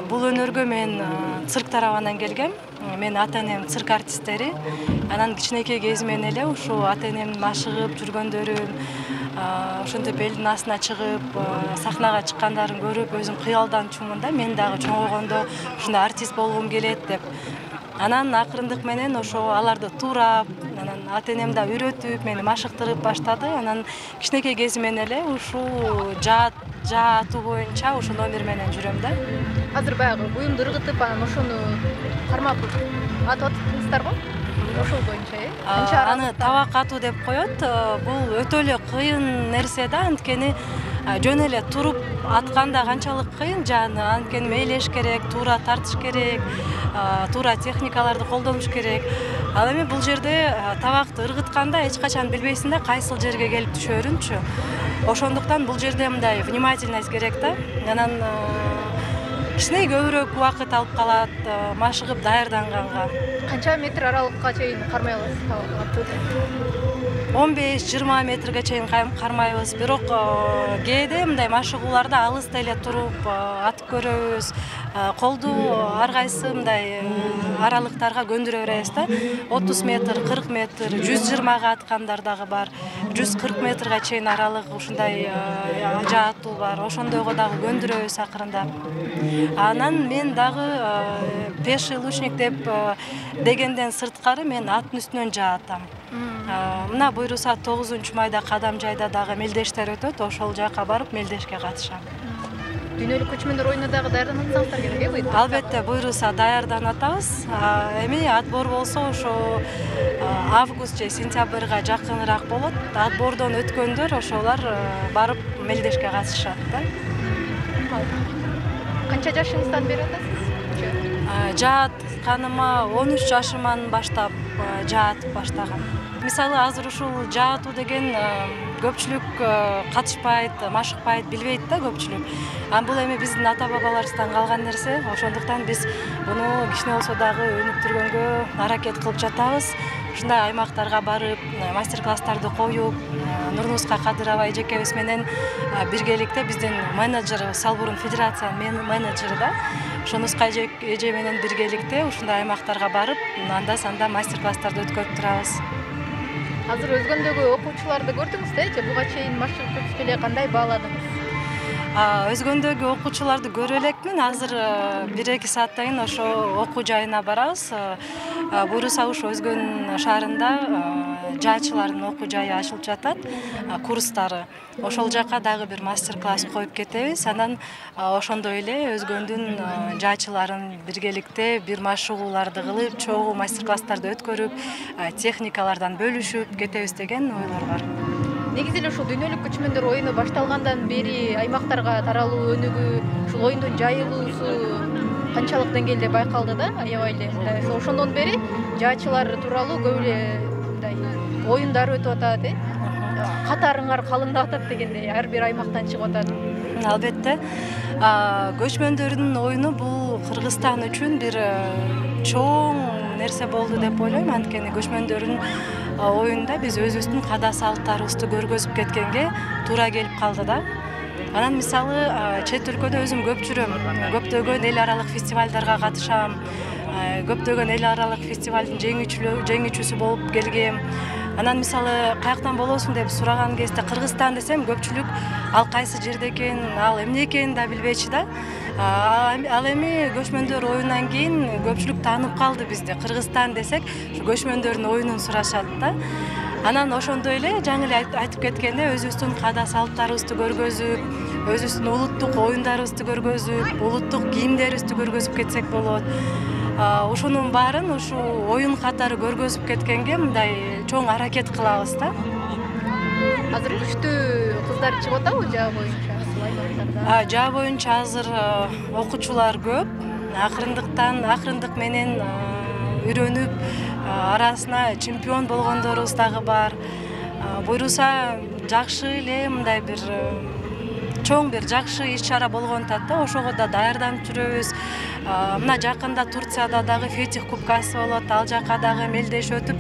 Бул өнөргө мен цирк тарабынан келгем. Мен ата-энем цирк артисттери. Анан кичинекей кезимен эле ушу ата-энемдин машыгып жүргөндөрүн, ошентип элдин астына чыгып, сахнага чыккандарын көрүп, өзүм кыялданчумун да. Мен дагы чоңойгондо ушундай артист болгум келет деп. Анан акырындык менен ошо аларды туурап, анан ата-энем да үйрөтүп, мени машыктырып баштады. Анан кичинекей кезимен эле ушул жаатуу боюнча ушул номер менен жүрөм да. Азыр баягы буюмду ыргытып, анан ошону кармап атып атыптыңыздарбы? Ошол боюнча, Аны табак атуу деп коет. Бул өтө эле кыйын нерсе да, анткени жөн эле туруп атканда канчалык кыйын, жаны анткени мейлеш керек, туура тартыш керек, туура техникаларды колдонуш керек. Ал эми бул жерде табакты ыргытканда эч качан билбейсиң да кайсыл жерге келип түшөрүнчү. Ошондуктан бул жерде мындай внимательность керек да. Анан кичине көбүрөөк убакыт алып калат, машыгып даярданганга. Канча метр аралыкка чейин кармай аласыз табак? 15-20 метрге чейин кармайбыз. Бирок кээде мындай машыгууларда алыста эле туруп атып көрөбүз. Колду ар кайсы мындай аралыктарга көндүрө беребиз да. 30 метр, 40 метр, 120га аткандар дагы бар. 140 метрге чейин аралык ушундай жаатуу бар. Ошондойго дагы көндүрөбүз акырындап. Анан мен дагы пеший лучник дегенден сырткары мен аттын үстүнөн жаатам. Мына буйруса 9-майда Кадам жайда дагы мелдештер өтөт, ошол жака барып мелдешке катышам. Дүйнөлүк көчмөндөр оюнуна дагы даярданып атсаңыздар керек, буйруса? Албетте, буйруса даярданып атабыз. Эми отбор болсо ошо август же сентябрга жакыныраак болот. Отбордон өткөндөр ошолор барып мелдешке катышат да. Канча жашыңыздан бери атасыз? Жаатканыма 13 жашыман баштап жаатып баштагам. Мисалы азыр ушул жаатуу деген көпчүлүк катышпайт, машыкпайт, билбейт да көпчүлүк. Бул эми биздин ата-бабаларыбыздан калган нерсе. Ошондуктан биз буну кичине болсо дагы өнүктүргөнгө аракет кылып жатабыз. Ушундай аймактарга барып, мастер-класстарды коюп, Нурнуска Кадырова эжекебиз менен биргеликте биздин менеджер, Салбурун федерациянын менеджери да. Нурнуска эже менен биргеликте ушундай аймактарга барып, анда-санда мастер-класстарды өткөрүп турабыз. Азыр өзгөндөгү окуучуларды көрдүңүз да, же буга чейин машыгып өтүп эле кандай бааладыңыз? Өзгөндөгү окуучуларды көрө элекмин. Азыр 1-2 сааттан кийин ошо окуу жайына барабыз. Буйруса ушу Өзгөн шаарында жаачылардын окуу жайы ачылып жатат, курстары. Ошол жака дагы бир мастер-класс коюп кетебиз. Анан ошондой эле Өзгөндүн жаачыларын биргеликте бир машыгууларды кылып, чогуу мастер-класстарды өткөрүп, техникалардан бөлүшүп кетебиз деген ойлор бар. Негизи эле ушул дүйнөлүк көчмөндөр оюну башталгандан бери аймактарга таралуу өнүгүү, ушул оюндун жайылуусу канчалык деңгээлде байкалды да, аябай эле. Ошондон бери жаачылар тууралуу көп эле мындай оюндар өтүп атат, катарыңар калыңдап атат дегендей, ар бир аймактан чыгып атат. Албетте, көчмөндөрдүн оюну бул Кыргызстан үчүн бир чоң нерсе болду деп ойлойм. Анткени көчмөндөрдүн оюнда биз өзүбүздүн када салттарыбызды көргөзүп кеткенге туура келип калды да. Анан мисалы чет өлкөдө өзүм көп жүрөм. Көптөгөн эл аралык фестивалдарга катышам. Көптөгөн эл аралык фестивалдын жеңүүчүсү болуп келгем. Анан мисалы каяктан болосуң деп сураган кезде Кыргызстан десем, көпчүлүк ал кайсы жерде экен, ал эмне экенин да билбечи да. Ал эми көчмөндөр оюнунан кийин көпчүлүк таанып калды бизди. Кыргызстан десек, көчмөндөрдүн оюнун сурашат да. Анан ошондой эле жаңы эле айтып кеткенде өзүбүздүн када салттарыбызды көргөзүп, өзүбүздүн улуттук оюндарыбызды көргөзүп, улуттук кийимдерибизди көргөзүп кетсек болот. Ушунун баарын ушу оюн катары көргөзүп кеткенге мындай чоң аракет кылабыз да. Азыр күчтүү кыздар чыгып атабы жаа боюнча аймактарда? Жаа боюнча азыр окуучулар көп. Акырындык менен үйрөнүп, арасына чемпион болгондорубуз дагы бар. Буйруса жакшы эле мындай бир чоң бир жакшы иш-чара болгон атат да, ошого да даярданып жүрөбүз. Мына жакында Турцияда дагы Фетих кубкасы болот, ал жака дагы мелдеш өтүп,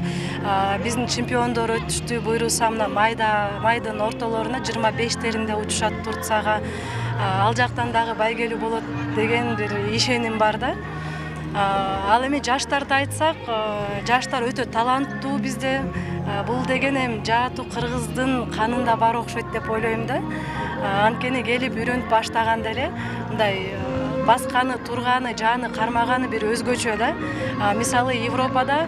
биздин чемпиондор өтүштү. Буйруса мына майдын ортолоруна 25-теринде учушат Турцияга. ал жактан дагы байгелүү болот деген бир ишеним бар да. Ал эми жаштарды айтсак, жаштар өтө таланттуу бизде. Бул деген эми жаатуу кыргыздын канында бар окшойт деп ойлойм да. Анткени келип үйрөнүп баштаганда эле мындай басканы, турганы, жаны кармаганы бир өзгөчө да. Мисалы Европада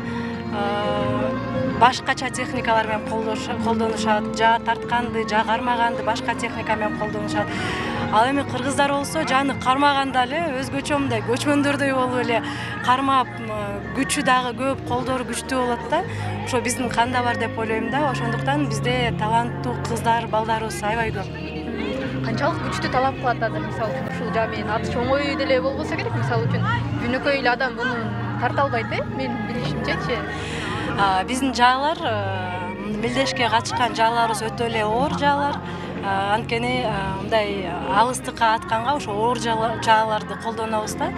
башкача техникалар менен колдонушат, жаа тартканды, жаа кармаганды башка техника менен колдонушат. Ал эми кыргыздар болсо жаны кармаганда эле өзгөчө мындай көчмөндөрдөй болуп эле кармап, күчү дагы көп, колдору күчтүү болот да. Ошо биздин канда бар деп ойлойм да. Ошондуктан бизде таланттуу кыздар, балдарыбыз аябай көп. Канчалык күчтүү талап кылат азыр мисалы үчүн ушул жаа менен атыш оңой деле болбосо керек. Мисалы үчүн жөнөкөй эле адам муну тарта албайт, менин билишимчечи. Биздин жаалар, мелдешке качкан жааларыбыз өтө эле оор жаалар. Анткени мындай алыстыкка атканга ошо оор жааларды колдонобуз да.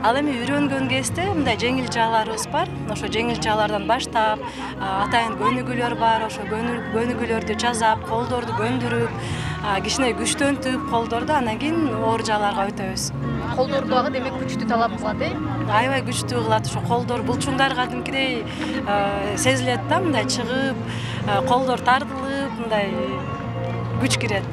Ал эми үйрөнгөн кезде мындай жеңил жааларыбыз бар. Ошо жеңил жаалардан баштап, атайын көнүгүүлөр бар. Ошо көнүгүүлөрдү жасап, колдорду көндүрүп, кичине күчтөнтүп колдорду, анан кийин оор жааларга өтөбүз. Колдорду дагы демек күчтүү талап кылат, Аябай күчтүү кылат. Ошо колдор булчуңдар кадимкидей сезилет да, мындай чыгып, колдор тартылып, мындай күч кирет.